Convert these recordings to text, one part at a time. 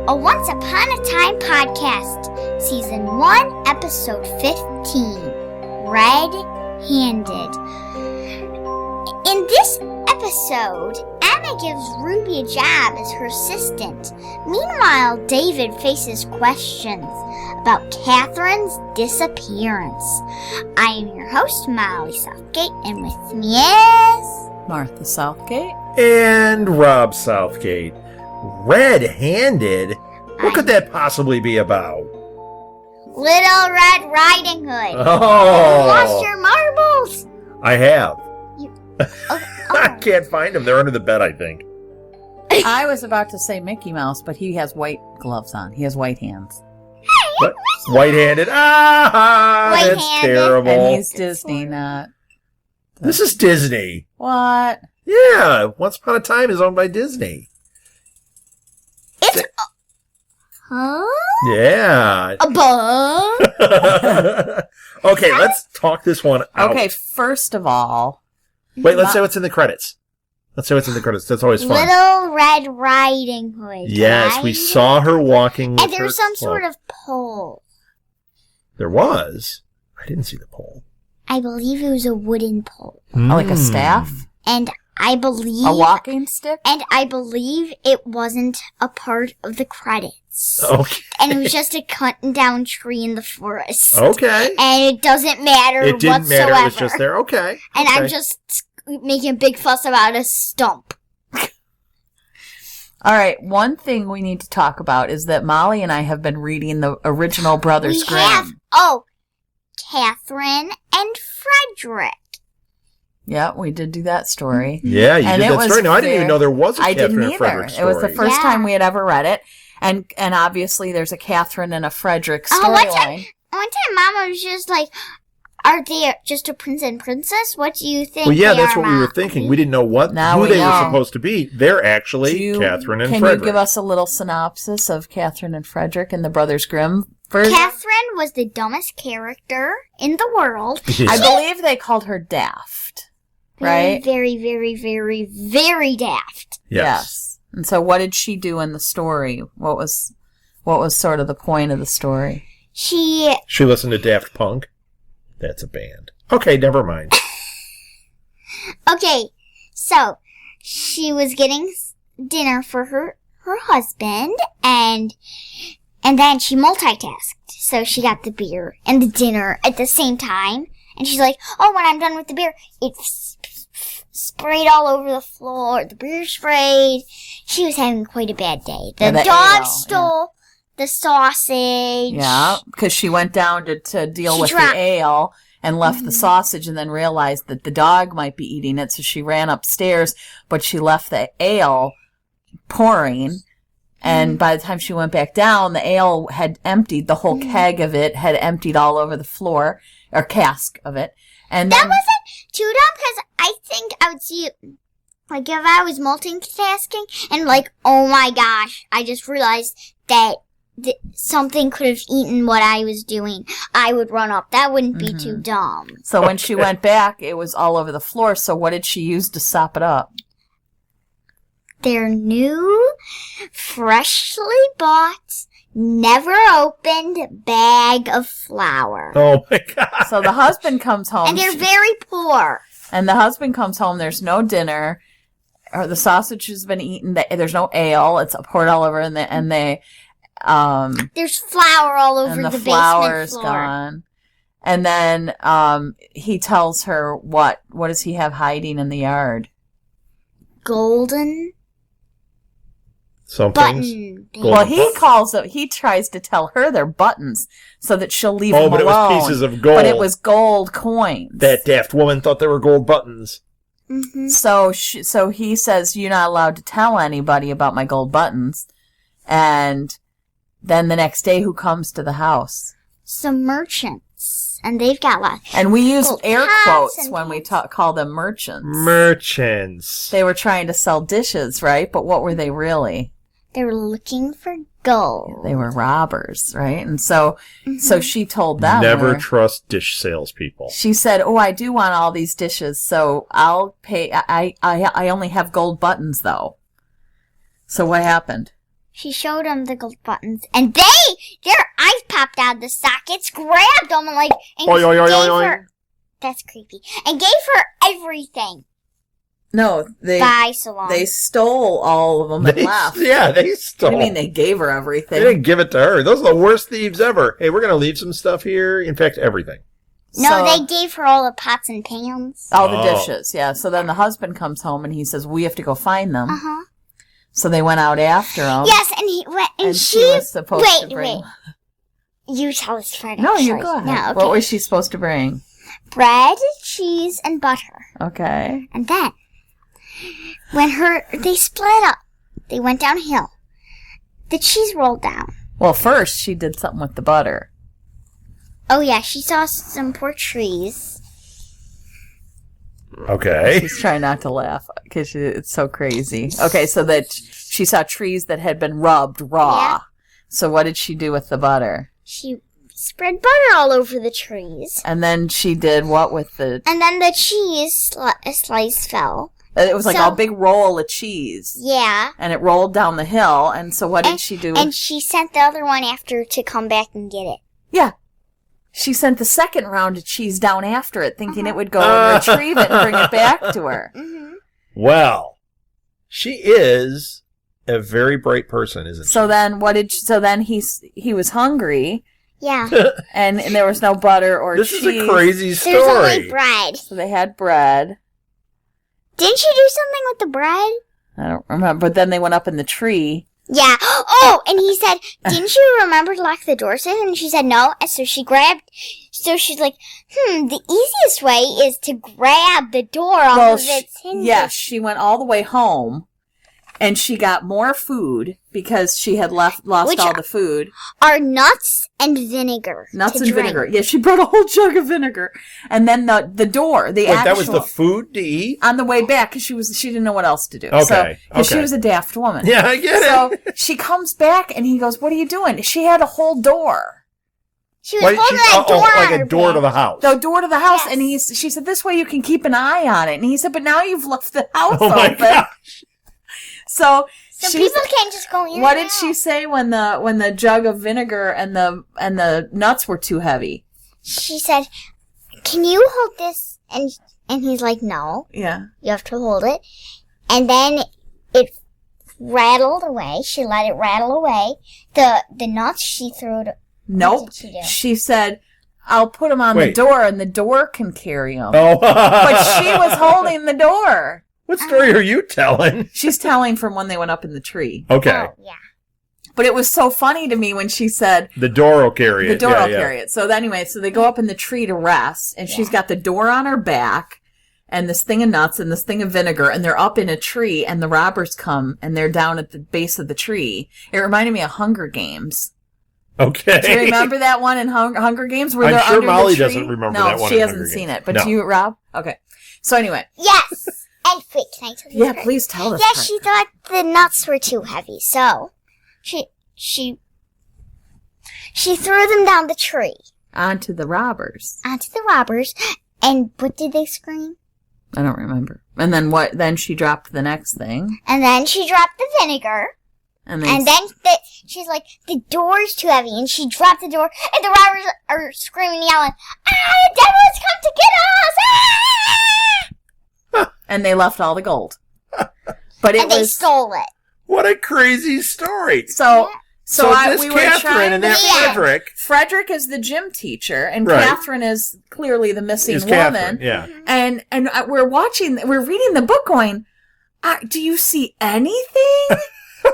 a Once Upon a Time podcast, Season 1, Episode 15, Red-Handed. In this episode, Emma gives Ruby a job as her assistant. Meanwhile, David faces questions about Catherine's disappearance. I am your host, Molly Southgate, and with me is... Martha Southgate. And Rob Southgate. Red-handed? What could that possibly be about? Little Red Riding Hood. Oh. You lost your marbles. I have. Oh. I can't find them. They're under the bed, I think. I was about to say Mickey Mouse, but he has white gloves on. He has white hands. What? White-handed? Ah, that's White-handed. terrible. And he's Disney, not... This is Disney. What? Yeah, Once Upon a Time is owned by Disney. It's... Huh? Yeah. A bug? Okay, let's talk this one out. Okay, first of all... Wait, let's say what's in the credits. That's always fun. Little Red Riding Hood. Yes, right? we saw her walking with And there was her some cloak. sort of pole. There was? I didn't see the pole. I believe it was a wooden pole. Like a staff? And I believe... A walking stick? And I believe it wasn't a part of the credits. Okay. And it was just a cut down tree in the forest. Okay. And it doesn't matter It didn't whatsoever. matter. It was just there. Okay. And okay. I'm just making a big fuss about a stump. All right, one thing we need to talk about is that Molly and I have been reading the original Brothers Grimm. Catherine and Frederick. Yeah, we did do that story. Yeah, you And did it that was story. No, I didn't even know there was a I Catherine didn't and either. Frederick story. It was the first Yeah. time we had ever read it. And obviously there's a Catherine and a Frederick One storyline. time Mama was just like, are they just a prince and princess? What do you think? Well, yeah, they that's are, what we were Mom? thinking. We didn't know Now who we they know. were supposed to be. They're actually Catherine and Can Frederick. you give us a little synopsis of Catherine and Frederick and the Brothers Grimm version? Catherine was the dumbest character in the world. I believe they called her Daft, right? Very, very, very, very daft. Yes. And so what did she do in the story? What was sort of the point of the story? She listened to Daft Punk. That's a band. Okay, never mind. Okay, so she was getting dinner for her husband, and then she multitasked. So she got the beer and the dinner at the same time, and she's like, "Oh, when I'm done with the beer, it sprayed all over the floor. The beer sprayed." She was having quite a bad day. The the dog ale, stole the sausage. Yeah, because she went down to deal She with dropped- the ale and left the sausage and then realized that the dog might be eating it, so she ran upstairs, but she left the ale pouring, and by the time she went back down, the ale had emptied, the whole keg of it had emptied all over the floor, or cask of it, and That then... wasn't too dumb, because I think I would see, like, if I was multitasking, and like, oh my gosh, I just realized that something could have eaten what I was doing, I would run up. That wouldn't be too dumb. So when she went back, it was all over the floor, so what did she use to sop it up? Their new, freshly bought, never opened bag of flour. Oh, my God. So the husband comes home. And they're very poor. And the husband comes home, there's no dinner, or the sausage has been eaten, there's no ale, it's poured all over, and There's flour all over and the the flour basement is floor. gone. And then he tells her what does he have hiding in the yard? Golden Some button. things. thing. Gold- Well, he tries to tell her they're buttons so that she'll leave him but alone. it was pieces of gold. But it was gold coins. That daft woman thought they were gold buttons. Mm-hmm. So he says, you're not allowed to tell anybody about my gold buttons. And then the next day, who comes to the house? Some merchants. And they've got lots. And we use Gold air pots quotes and when we things. call them merchants. Merchants. They were trying to sell dishes, right? But what were they really? They were looking for gold. They were robbers, right? And so she told them. Never trust dish salespeople. She said, "Oh, I do want all these dishes, so I'll pay. I only have gold buttons, though." So what happened? She showed them the gold buttons, and their eyes popped out of the sockets, grabbed them, and Oi, oi, oi, gave oi, oi. her. That's creepy. And gave her everything. No, Bye, so long. they stole all of them and left. Yeah, they stole. What do you mean they gave her They everything? didn't give it to her. Those are the worst thieves ever. Hey, we're going to leave some stuff here. In fact, everything. No, So- they gave her all the pots and pans. all the Oh. dishes, yeah. So then the husband comes home and he says, we have to go find them. Uh-huh. So they went out after him. Yes, and he went, and she she was supposed to bring... You tell us first. No, you actually. go ahead. No, okay. What was she supposed to bring? Bread, cheese, and butter. Okay. And then, when they split up, they went downhill. The cheese rolled down. Well, first she did something with the butter. Oh yeah, she saw some poor trees. Okay. She's trying not to laugh because it's so crazy. Okay, so that she saw trees that had been rubbed raw. Yeah. So what did she do with the butter? She spread butter all over the trees. And then she did what with the... And then the cheese slice fell. It was like So- a big roll of cheese. Yeah. And it rolled down the hill. And so what did she do? And she sent the other one after to come back and get it. Yeah. She sent the second round of cheese down after it, thinking it would go and retrieve it and bring it back to her. Mm-hmm. Well, she is a very bright person, isn't she? So then so then he was hungry Yeah. and there was no butter or This cheese. is a crazy story. There's only bread. So they had bread. Didn't she do something with the bread? I don't remember. But then they went up in the tree. Yeah. Oh, and he said, didn't you remember to lock the door safe? And she said no. And so she's like, the easiest way is to grab the door off of its hinges. Yes, she went all the way home and she got more food because she had lost all the food. Are nuts and vinegar. Nuts to and drink. vinegar. Yeah, she brought a whole jug of vinegar. And then the door, Wait, that was the food to eat? on the way back because she didn't know what else to do. Okay, Because she okay. was a daft woman. Yeah, I get So it. she comes back and he goes, "What are you doing?" She had a whole door. She was holding that door like on a her door back. to the house. The door to the house, Yes. and she said, "This way you can keep an eye on it." And he said, "But now you've left the house Oh my open." gosh. So She's- people can't just go in. What and did she out. say when the jug of vinegar and the nuts were too heavy? She said, "Can you hold this?" And he's like, "No, Yeah. you have to hold it." And then it rattled away. She let it rattle away. The nuts she threw it. Nope. What did she do? She said, "I'll put them on the Wait. door, and the door can carry them." Oh. But she was holding the door. What story are you telling? She's telling from when they went up in the tree. Okay. Oh, yeah. But it was so funny to me when she said, The door will carry it. the door Yeah, will yeah. carry it. So anyway, so they go up in the tree to rest, and she's got the door on her back, and this thing of nuts and this thing of vinegar, and they're up in a tree, and the robbers come, and they're down at the base of the tree. It reminded me of Hunger Games. Okay. Do you remember that one in Hunger Games? Where I'm they're sure under Molly the tree? doesn't remember no, that one she in hasn't Hunger seen Games. it. But No. do you, Rob? Okay. So anyway, Yes. And wait, can I tell you? yeah, this? please tell us. Yeah, part. she thought the nuts were too heavy, so she threw them down the tree Onto the robbers. onto the robbers. And what did they scream? I don't remember. And then what? Then she dropped the next thing, And then she dropped the vinegar. and And then she's like, the door's too heavy. And she dropped the door. And the robbers are screaming, yelling, the devil's come to get us! Ah! and they left all the gold. But it And they was stole it. What a crazy story. so. So this we were Catherine trying and to. that Yeah. Frederick Frederick is the gym teacher, and Right. Catherine is clearly the missing is woman. Catherine. Yeah. And we're reading the book, going, do you see anything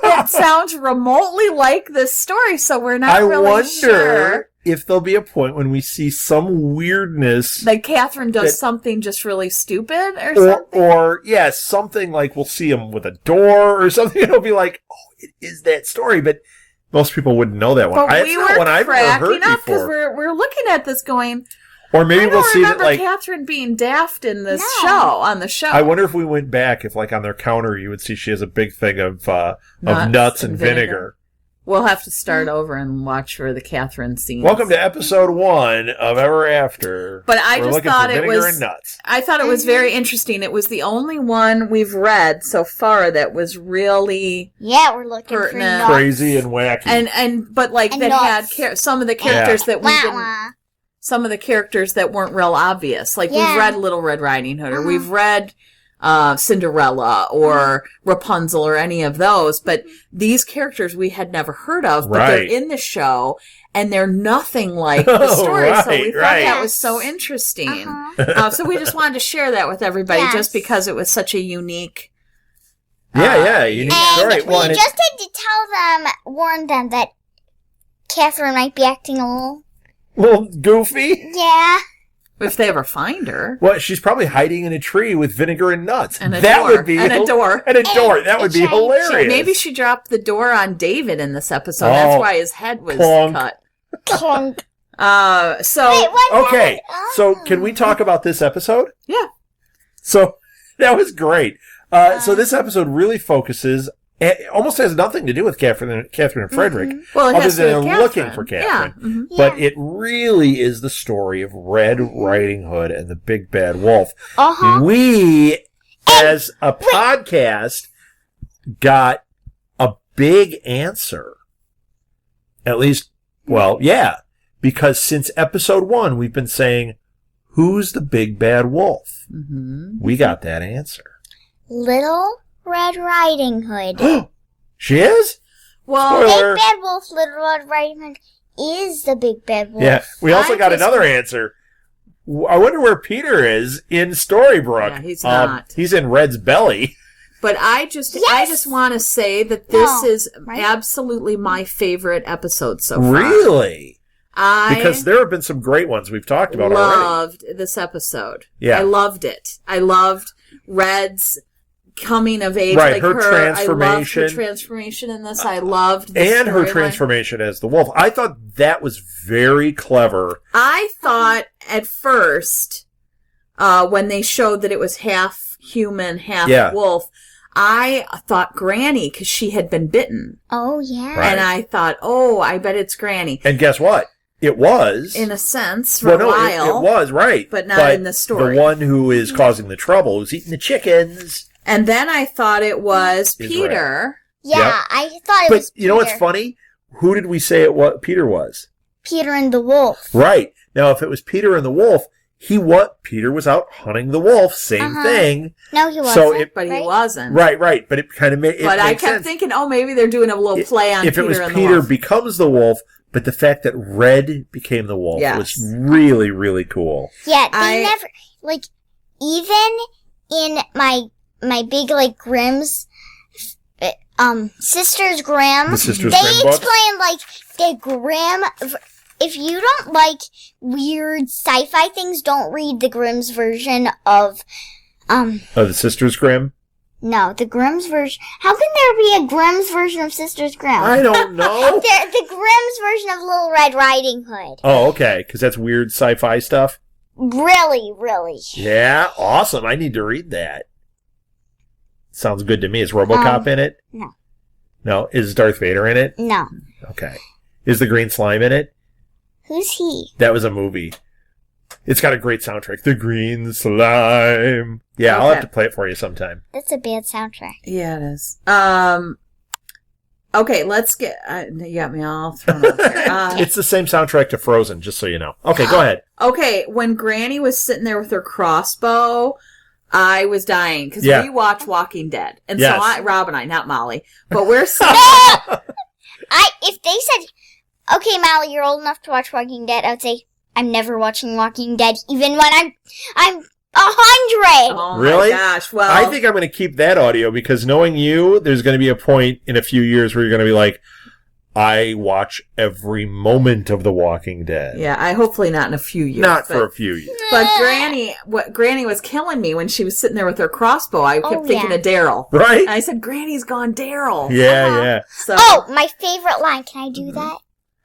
that sounds remotely like this story? So we're not I really wonder sure if there'll be a point when we see some weirdness that Catherine does that- something just really stupid or something. or yeah, something like we'll see him with a door or something. It'll be like, oh, it is that story, but most people wouldn't know that one. But It's we not were one I've ever heard cracking up because before. we're looking at this going, Or maybe I we'll don't see that remember like. Catherine being daft in this No. on the show. I wonder if we went back, if like on their counter you would see she has a big thing of nuts and vinegar. We'll have to start over and watch for the Catherine scenes. Welcome to episode 1 of Ever After. But I We're just looking thought for it vinegar was. and nuts. I thought it was very interesting. It was the only one we've read so far that was really Yeah, we're looking for Pertinent. nuts. Crazy and wacky. but like And that nuts. had some of the characters that we Wah, didn't. wah. Some of the characters that weren't real obvious. Like Yeah. we've read Little Red Riding Hood, or Uh-huh. we've read Cinderella or Rapunzel or any of those, but these characters we had never heard of, but they're Right. in the show and they're nothing like the story. So we thought Right. that was so interesting. Uh-huh. So we just wanted to share that with everybody Yes. just because it was such a unique. Yeah, unique And story. we Well, and just had to warn them that Catherine might be acting a little goofy. yeah. If they ever find her. Well, she's probably hiding in a tree with vinegar and nuts. And a that door. would be And a door. And a door. That would be giant- hilarious. Maybe she dropped the door on David in this episode. Oh. That's why his head was Clunk. cut. Clunk. So Wait, what Okay, happened? so Oh. can we talk about this episode? yeah. So that was great. So this episode really focuses. It almost has nothing to do with Catherine and Frederick, Well, it other has to do than with they're looking for Catherine. Catherine. Yeah. Mhm. But it really is the story of Red Riding Hood and the Big Bad Wolf. Uh-huh. We, as a podcast, got a big answer. At least, well, yeah. Because since episode 1, we've been saying, who's the Big Bad Wolf? Mm-hmm. We got that answer. Little Red Riding Hood. She is? Well, Spoiler. Big Bad Wolf, Little Red Riding Hood is the Big Bad Wolf. Yeah. We also I got just- another answer. I wonder where Peter is in Storybrooke. Yeah, he's not. He's in Red's belly. but I just Yes! want to say that this No, is right? absolutely my favorite episode so far. Really? I Because there have been some great ones we've talked about already. loved this episode. Yeah. I loved it. I loved Red's coming of age, Right, like her I loved transformation. her transformation in this. I loved the And her storyline. transformation as the wolf. I thought that was very clever. I thought at first, when they showed that it was half human, half Yeah. wolf, I thought Granny, because she had been bitten. Oh, yeah. Right. And I thought, oh, I bet it's Granny. And guess what? It was. In a sense, for a while. It was, right. But not in the story. The one who is causing the trouble, who's eating the chickens. And then I thought it was Is Peter. Yeah, Yep. I thought it But was you know what's Peter. funny? Who did we say it was? Peter was? Peter and the Wolf. Right. Now, if it was Peter and the wolf, Peter was out hunting the wolf, same Uh-huh. thing. No, he wasn't. So But he right? wasn't. Right. But it kind of made But I makes kept sense. thinking, oh, maybe they're doing a little play on If Peter it was and the Peter wolf. becomes the wolf, but the fact that Red became the wolf Yes. was really, really cool. Yeah, they I- never, like, even in my big, like, Grimm's, Sisters Grimm, The Sisters they Grimm books? explain, like, the Grimm, if you don't like weird sci-fi things, don't read the Grimm's version of, Oh, the Sisters Grimm? no, the Grimm's version. How can there be a Grimm's version of Sisters Grimm? I don't know. The Grimm's version of Little Red Riding Hood. Oh, okay, because that's weird sci-fi stuff. Really, really. Yeah, awesome. I need to read that. Sounds good to me. Is RoboCop in it? no. No? Is Darth Vader in it? No. Okay. Is the Green Slime in it? Who's he? That was a movie. It's got a great soundtrack. The Green Slime. Yeah, I'll Okay. have to play it for you sometime. That's a bad soundtrack. Yeah, it is. Okay, let's get... you got me all thrown off here. It's the same soundtrack to Frozen, just so you know. Okay, go ahead. Okay, when Granny was sitting there with her crossbow, I was dying because Yeah. we watch Walking Dead. And Yes. so Rob and I, not Molly, but we're sitting... If they said, okay, Molly, you're old enough to watch Walking Dead, I would say, I'm never watching Walking Dead, even when I'm 100. Oh Really? my gosh, well... I think I'm going to keep that audio because knowing you, there's going to be a point in a few years where you're going to be like, I watch every moment of The Walking Dead. Yeah, hopefully not in a few years. Not but, for a few years. But Granny was killing me when she was sitting there with her crossbow. I kept Oh, thinking yeah. of Daryl. Right? And I said, Granny's gone Daryl. Yeah, Uh-huh. yeah. So, Oh, my favorite line. Can I do that?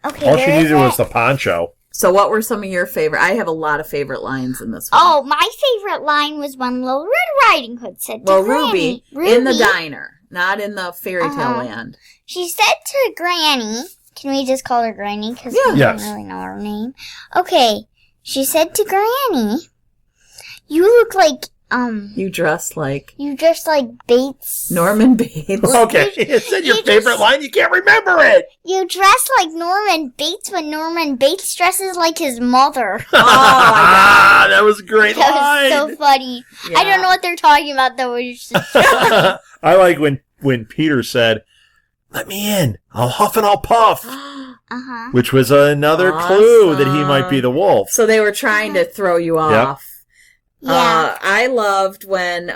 Okay, All she there needed is was it. the poncho. So what were some of your favorite? I have a lot of favorite lines in this one. Oh, my favorite line was when Little Red Riding Hood said to Granny. Ruby, in the diner, not in the fairy tale land. She said to Granny, can we just call her Granny? Because we don't really know her name. Okay. She said to Granny, you look like, You dress like Bates. Norman Bates. Okay. It said your favorite line. You can't remember it. You dress like Norman Bates when Norman Bates dresses like his mother. Oh, my that was a great line. That was so funny. Yeah. I don't know what they're talking about, though. I like when Peter said, let me in. I'll huff and I'll puff. Which was another clue that he might be the wolf. So they were trying to throw you off. Yeah. I loved when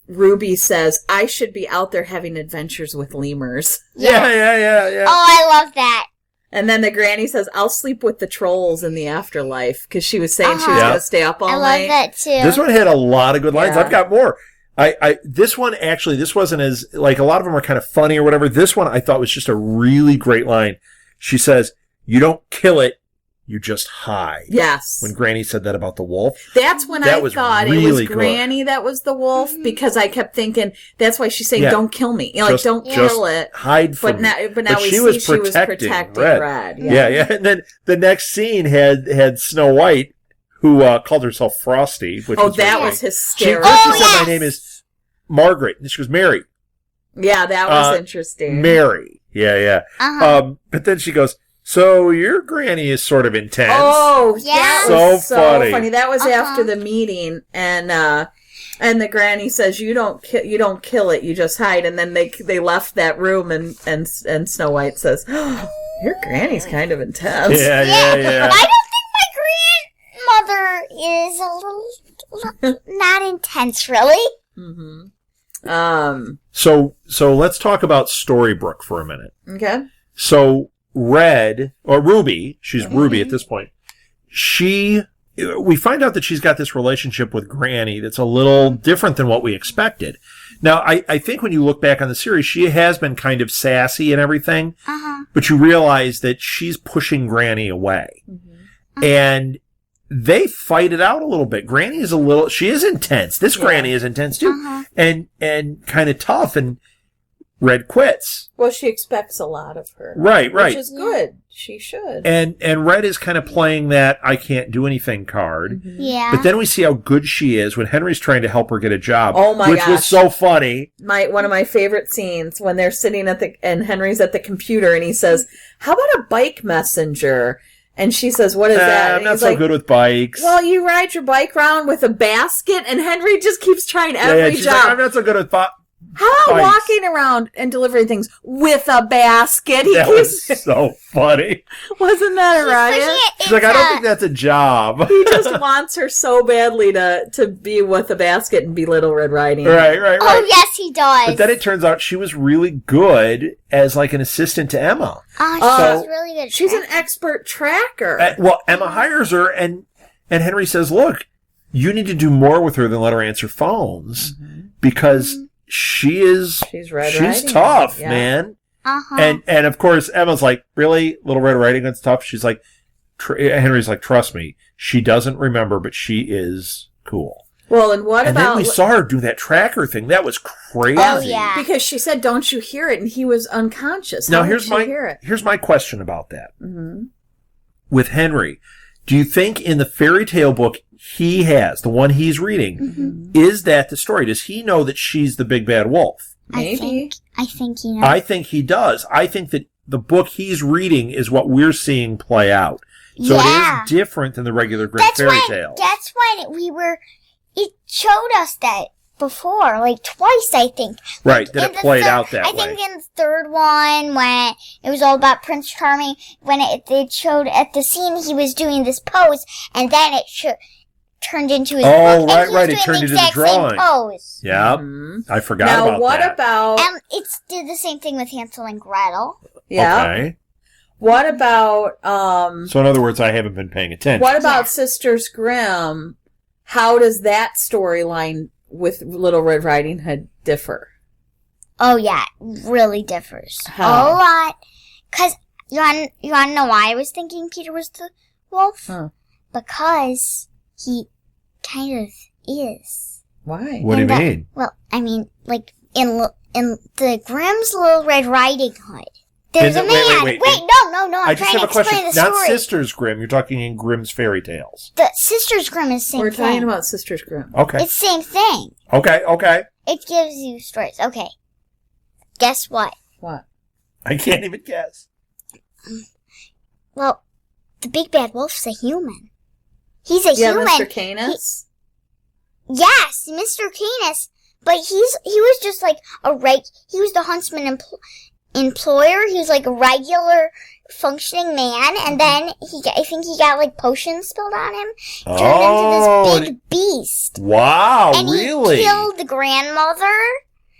Ruby says, I should be out there having adventures with lemurs. Yeah. Oh, I love that. And then the granny says, I'll sleep with the trolls in the afterlife. Because she was saying she was going to stay up all night. I love that, too. This one had a lot of good lines. Yeah. I've got more. This one, actually, this wasn't as, like, a lot of them are kind of funny or whatever. This one I thought was just a really great line. She says, you don't kill it, you just hide. Yes. When Granny said that about the wolf. That's when I thought really it was good. Granny that was the wolf, because I kept thinking, that's why she's saying, don't kill me. You know, like, don't kill it. Hide from me. But now we she see was she was protecting Red. Yeah. And then the next scene had Snow White, who called herself Frosty. Which was hysterical. She said, my name is Margaret. And she goes, Mary. Yeah, that was interesting. Mary. Yeah. But then she goes, so your granny is sort of intense. Oh, yeah. That was so funny. That was after the meeting, and the granny says, you don't kill it, you just hide. And then they left that room, and Snow White says, oh, your granny's kind of intense. Yeah. But I don't think my grandmother is a little not intense, really. Mm-hmm. So let's talk about Storybrooke for a minute. Okay. So Ruby, she's Ruby at this point. We find out that she's got this relationship with Granny that's a little different than what we expected. Now, I think when you look back on the series, she has been kind of sassy and everything, but you realize that she's pushing Granny away. And they fight it out a little bit. Granny is she is intense. This Granny is intense too. And kind of tough, and Red quits. Well, she expects a lot of her. Right. Which is good. She should. And Red is kind of playing that I can't do anything card. Yeah. But then we see how good she is when Henry's trying to help her get a job. Oh my gosh. Which was so funny. One of my favorite scenes when they're sitting and Henry's at the computer and he says, how about a bike messenger? And she says, what is that? I'm not so good with bikes. Well, you ride your bike around with a basket, and Henry just keeps trying every she's job. Like, I'm not so good with How about walking around and delivering things with a basket? That was so funny. Wasn't that a riot? She's like, I don't think that's a job. He just wants her so badly to be with a basket and be Little Red Riding Hood. Right. Oh, yes, he does. But then it turns out she was really good as like an assistant to Emma. Oh, she's really good. She's an expert tracker. Emma hires her, and Henry says, look, you need to do more with her than let her answer phones, because she's tough, man. And of course, Emma's like, really? Little Red Riding Hood's tough? She's like, Henry's like, trust me, she doesn't remember, but she is cool. Well, and what about... And then we saw her do that tracker thing. That was crazy. Oh, yeah. Because she said, don't you hear it? And he was unconscious. Now, How did she hear it? Here's my question about that. With Henry, do you think in the fairy tale book he has, the one he's reading, is that the story? Does he know that she's the big bad wolf? Maybe. I think he knows. I think he does. I think that the book he's reading is what we're seeing play out. So it is different than the regular fairy tale. That's when it showed us that before, like twice, I think. Right, that it played out that way. I think in the third one, when it was all about Prince Charming, when it showed at the scene he was doing this pose, and then it turned into his book. Oh, right, it turned into the drawing. Same pose. Yeah, I forgot about that. Now, what about... And it's did the same thing with Hansel and Gretel. Yeah. Okay. What about... So in other words, I haven't been paying attention. What about Sisters Grimm? How does that storyline with Little Red Riding Hood differ? Oh, yeah, it really differs. How? A lot. Because You want to know why I was thinking Peter was the wolf? Huh. Because he kind of is. Why? What do you And, mean? Well, I mean, like, in the Grimm's Little Red Riding Hood, there's a man. Wait. No, I'm I just trying have to a explain question. the Not story. Sisters Grimm. You're talking in Grimm's fairy tales. The Sisters Grimm is the same We're thing. talking about Sisters Grimm. Okay. It's the same thing. Okay. It gives you stories. Okay. Guess what? What? I can't even guess. Well, the big bad wolf's a human. He's a Yeah, human. Mr. Canis? Yes, Mr. Canis. But he was just like he was the huntsman employer. He was like a regular functioning man, and then I think he got like potions spilled on him, turned into this big beast. Wow, And really? he killed the grandmother.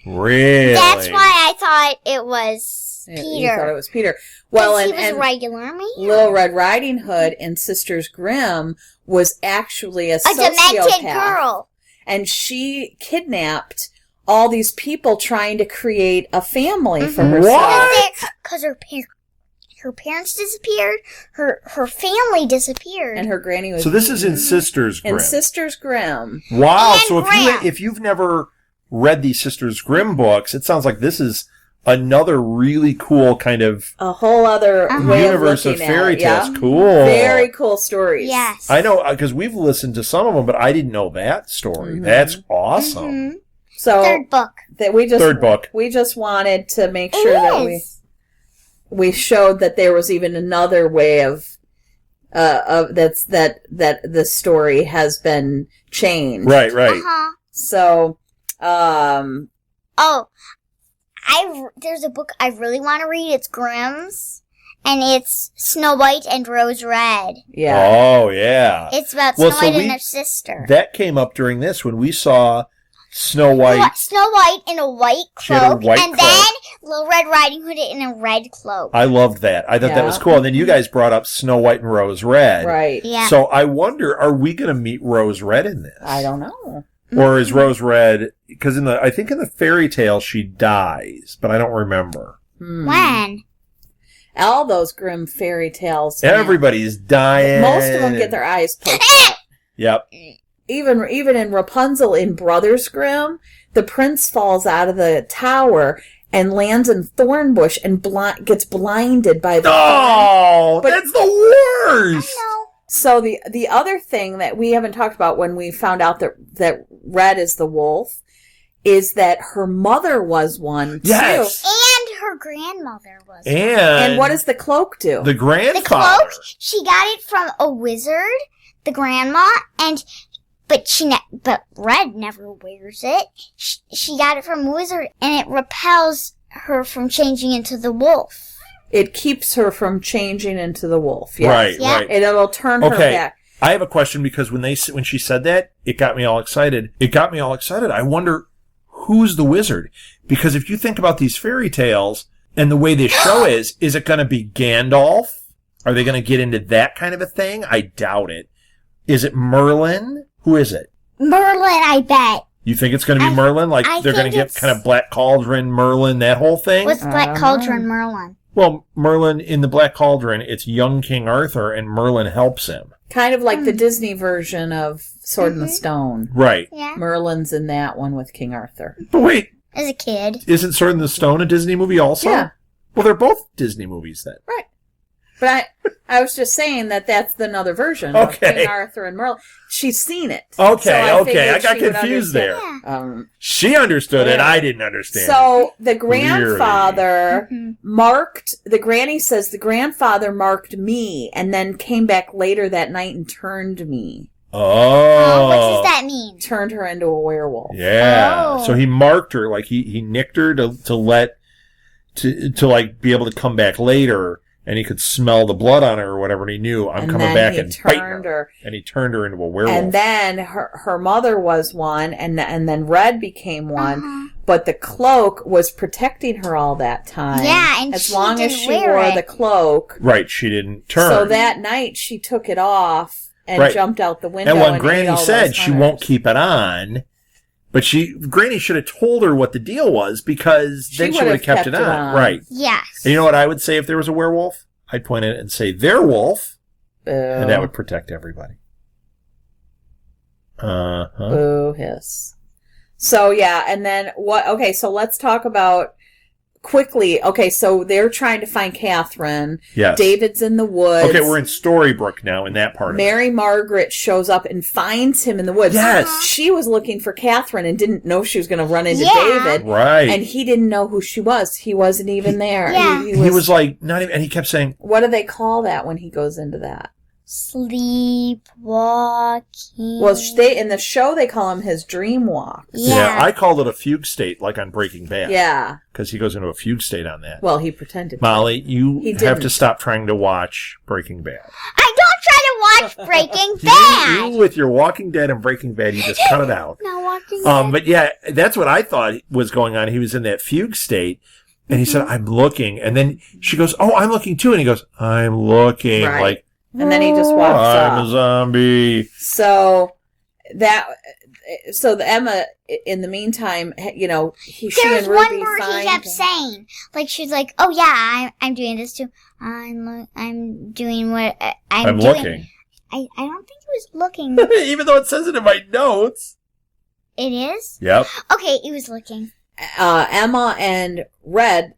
Really? That's why I thought it was You Peter. thought it was Peter. Well, he and, was and regular man. Little Red Riding Hood in Sisters Grimm was actually a demented sociopath. girl. And she kidnapped all these people trying to create a family for herself. What? Because her parents disappeared, her family disappeared. And her granny was So this is in Sisters Grimm. in Sisters Grimm. Wow. And So Grimm. if you've never read these Sisters Grimm books, it sounds like this is another really cool kind of A whole other way universe of looking fairy at it, yeah. tales. Cool. Very cool stories. Yes. I know, because we've listened to some of them, but I didn't know that story. That's awesome. Mhm. So Third book. that we just Third book. We just wanted to make It sure that is. we showed that there was even another way of that the story has been changed. Right. Uh-huh. So Oh, there's a book I really want to read. It's Grimm's, and it's Snow White and Rose Red. yeah. Oh, yeah. It's about Well, Snow so White we- and her sister. That came up during this when we saw Snow White. Snow White in a white She had a cloak, white and cloak. then Little Red Riding Hood in a red cloak. I loved that. I thought that was Yeah. cool. And then you guys brought up Snow White and Rose Red. Right. Yeah. So I wonder, are we going to meet Rose Red in this? I don't know. Or is Rose Red, because I think in the fairy tale she dies, but I don't remember. When? All those Grimm fairy tales. man. Everybody's dying. Most of them get their eyes poked out. Yep. Even in Rapunzel in Brothers Grimm, the prince falls out of the tower and lands in Thornbush and gets blinded by the thorn. Oh, But- that's the worst. No. So the other thing that we haven't talked about when we found out that Red is the wolf is that her mother was one too. Yes. And her grandmother was. And what does the cloak do? the The grandfather? cloak, she got it from a wizard, the grandma, but Red never wears it. She got it from a wizard, and it repels her from changing into the wolf. It keeps her from changing into the wolf. Yes. Right, Yeah. right. And it'll turn her Okay. back. I have a question because when she said that, it got me all excited. I wonder who's the wizard? Because if you think about these fairy tales and the way this show is it going to be Gandalf? Are they going to get into that kind of a thing? I doubt it. Is it Merlin? Who is it? Merlin, I bet. You think it's going to be Merlin? Like I they're going to think get it's- kind of Black Cauldron, Merlin, that whole thing? What's I Black don't Cauldron know. Merlin? Well, Merlin in the Black Cauldron, it's young King Arthur and Merlin helps him. Kind of like the Disney version of Sword in the Stone. Right. Yeah. Merlin's in that one with King Arthur. But wait, As a kid. isn't Sword in the Stone a Disney movie also? Yeah. Well, they're both Disney movies then. Right. But I was just saying that's another version Okay. of King Arthur and Merlin. She's seen it. Okay, So okay. I figured got she would confused understand. there. Yeah. She understood it. Yeah. I didn't understand it. So the grandfather Mhm. marked, the granny says the grandfather marked me and then came back later that night and turned me. Oh. What does that mean? Turned her into a werewolf. Yeah. Oh. So he marked her, like he nicked her to like be able to come back later, and he could smell the blood on her or whatever, and he knew I'm And coming then back he and bite turned her. her. And he turned her into a werewolf. And then her mother was one, and then Red became one. Uh-huh. But the cloak was protecting her all that time. Yeah, and as she long as didn't she wear wore it. the cloak. Right, she didn't turn. So that night she took it off and Right. jumped out the window. and when ate Granny all said those she hunters. won't keep it on, but Granny should have told her what the deal was, because then she would have kept it on. Right. Yes. And you know what I would say if there was a werewolf? I'd point at it and say, "There, wolf," Boo. and that would protect everybody. Boo hiss. So yeah, and then what? Okay, so let's talk about quickly. Okay, so they're trying to find Catherine. Yes. David's in the woods. Okay, we're in Storybrooke now in that part of it. Mary Margaret shows up and finds him in the woods. Yes. She was looking for Catherine and didn't know she was going to run into Yeah. David. Right. And he didn't know who she was. He wasn't even there. Yeah. He was like, not even, and he kept saying, What do they call that when he goes into that? Sleepwalking. Well, in the show, they call him his dream walk. Yeah. I called it a fugue state, like on Breaking Bad. Yeah. Because he goes into a fugue state on that. Well, he pretended. Molly, you He have didn't. to stop trying to watch Breaking Bad. I don't try to watch Breaking Bad. You with your Walking Dead and Breaking Bad, you just cut it out. Not Walking Dead. But yeah, that's what I thought was going on. He was in that fugue state, and he said, "I'm looking," and then she goes, "Oh, I'm looking too," and he goes, "I'm looking," Right. like, And then he just walks I'm a off. zombie. So the Emma, in the meantime, she There and was one Ruby word he find kept him. saying. Like, she's like, "Oh yeah, I'm doing this too. I'm doing what I'm doing." Looking. I don't think he was looking. Even though it says it in my notes. It is? Yep. Okay, he was looking. Emma and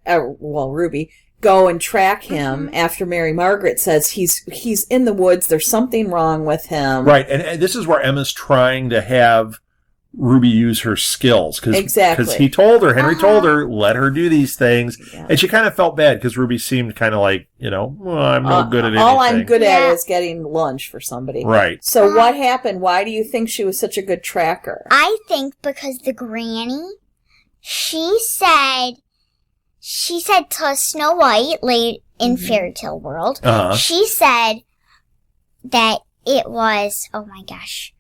Ruby go and track him after Mary Margaret says he's in the woods. There's something wrong with him. Right, and this is where Emma's trying to have Ruby use her skills. Exactly. Because Henry told her, let her do these things. Yeah. And she kind of felt bad because Ruby seemed kind of like, well, I'm no good at anything. All I'm good at is getting lunch for somebody. Right. So what happened? Why do you think she was such a good tracker? I think because the granny, she said to Snow White late in Fairy Tale World, she said that it was, oh my gosh,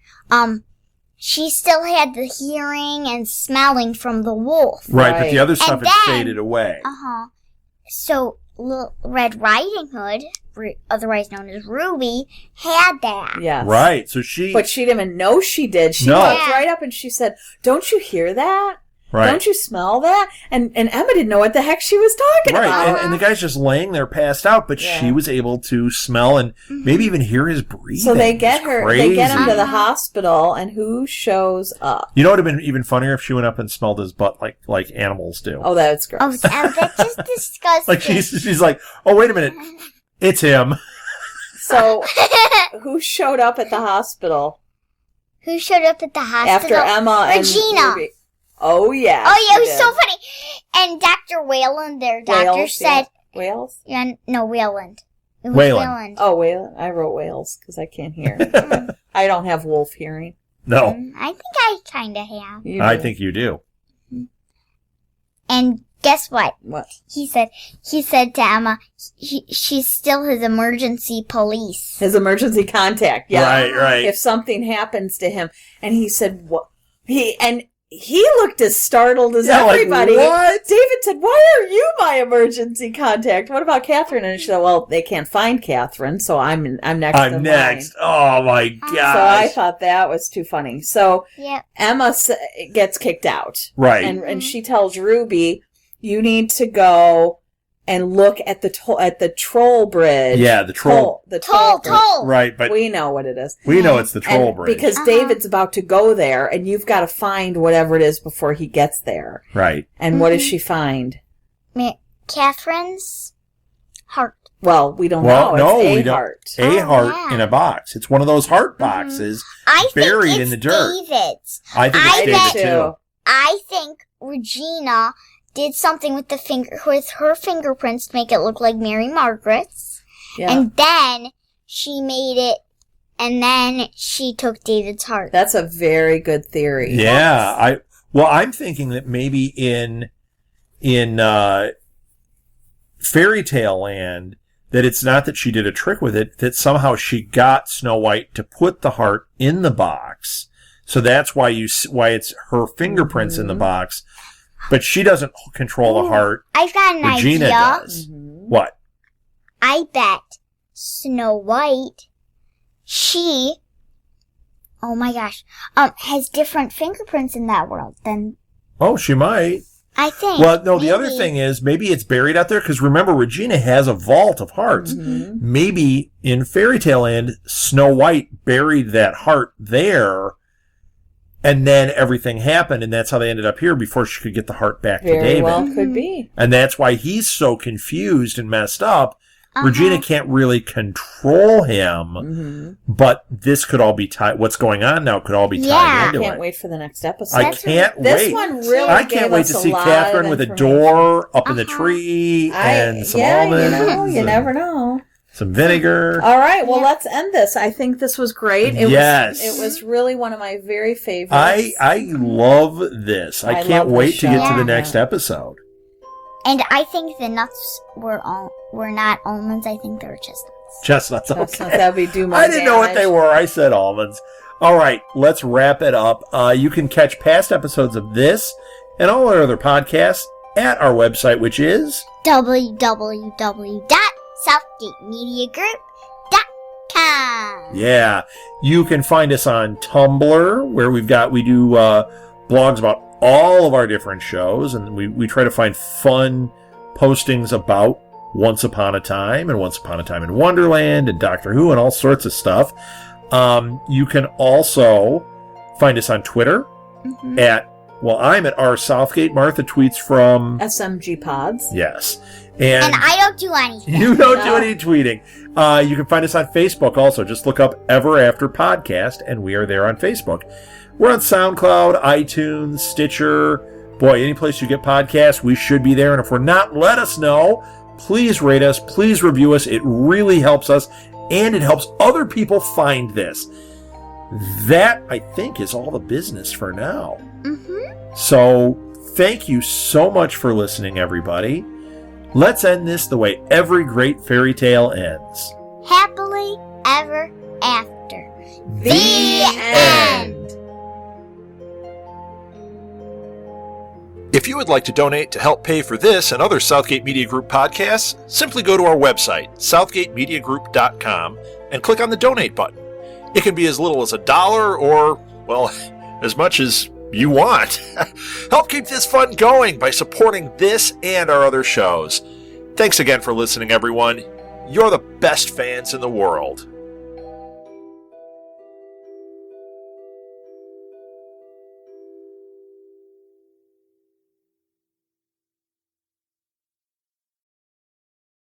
she still had the hearing and smelling from the wolf. Right, but the other stuff And had then- faded away. So Red Riding Hood, otherwise known as Ruby, had that. Yes. Right, so But she didn't even know she did. She No. walked right up and she said, "Don't you hear that? Right. Don't you smell that?" And Emma didn't know what the heck she was talking Right, about. and the guy's just laying there passed out, but she was able to smell and maybe even hear his breathing. So they get It's her, crazy. they get him to the hospital, and who shows up? You know what would have been even funnier if she went up and smelled his butt like animals do. Oh, that's gross. Oh, that's just disgusting. Like she's like, oh wait a minute, it's him. So who showed up at the hospital Who showed up at the hospital? after Emma Regina. and Ruby? Oh yeah. Oh yeah, it was she so did. funny. And Dr. Wayland, their doctor, Wales, said, Wales. yeah, no, Wayland. It was Wayland. Wayland. Oh, Wales. I wrote Wales because I can't hear. I don't have wolf hearing. No, I think I kind of have. You I do. think you do. And guess what? What? He said to Emma, she's still his emergency police. His emergency contact. Yeah. Right. If something happens to him, and he said, "What?" He looked as startled as everybody. Like, what? David said, "Why are you my emergency contact? What about Catherine?" And she said, "Well, they can't find Catherine, so I'm next. I'm next. Oh my gosh. So I thought that was too funny. So Yep. Emma gets kicked out, Right. and she tells Ruby, "You need to go and look at the troll bridge." Yeah, the troll. The troll. bridge. Toll. Right, but We know what it is. we know it's the troll And bridge. because David's about to go there, and you've got to find whatever it is before he gets there. Right. And what does she find? Catherine's heart. Well, we don't Well, know. no, It's we a don't. heart. A heart yeah. in a box. It's one of those heart boxes I buried think it's in the dirt. David's. I think I it's bet- David too. I think Regina did something with with her fingerprints to make it look like Mary Margaret's. Yeah. And then she made it, and then she took David's heart. That's a very good theory. Yeah, I'm thinking that maybe in Fairy Tale Land that it's not that she did a trick with it, that somehow she got Snow White to put the heart in the box. So that's why it's her fingerprints in the box, but she doesn't control the heart. I've got an Regina idea. does. What? I bet Snow White, oh my gosh, has different fingerprints in that world than, Oh, she might. I think. Well, no, the other thing is maybe it's buried out there because remember, Regina has a vault of hearts. Mm-hmm. Maybe in Fairy Tale Land, Snow White buried that heart there, and then everything happened, and that's how they ended up here before she could get the heart back to David. Very well could be. And that's why he's so confused and messed up. Regina can't really control him, but this could all be tied. What's going on now could all be tied into it. I can't wait for the next episode. I can't wait. This one really I can't wait to see Catherine with a door up in the tree and some almonds. You never know. Some vinegar. All right, well, let's end this. I think this was great. It was really one of my very favorites. I love this. I can't wait to get to the next episode. And I think the nuts were not almonds. I think they were chestnuts. Chestnuts, okay. Chestnuts, that would be do more I didn't know what they were. I said almonds. All right, let's wrap it up. You can catch past episodes of this and all our other podcasts at our website, which is www.southgatemediagroup.com. Yeah. You can find us on Tumblr, where we do blogs about all of our different shows, and we try to find fun postings about Once Upon a Time and Once Upon a Time in Wonderland and Doctor Who and all sorts of stuff. You can also find us on Twitter at, I'm at R Southgate. Martha tweets from SMG Pods. Yes. And I don't do anything. You don't do any tweeting. You can find us on Facebook also. Just look up Ever After Podcast, and we are there on Facebook. We're on SoundCloud, iTunes, Stitcher. Boy, any place you get podcasts, we should be there. And if we're not, let us know. Please rate us. Please review us. It really helps us, and it helps other people find this. That, I think, is all the business for now. So, thank you so much for listening, everybody. Let's end this the way every great fairy tale ends. Happily ever after. The end. If you would like to donate to help pay for this and other Southgate Media Group podcasts, simply go to our website, southgatemediagroup.com, and click on the donate button. It can be as little as $1 or, as much as you want. Help keep this fun going by supporting this and our other shows. Thanks again for listening, everyone. You're the best fans in the world.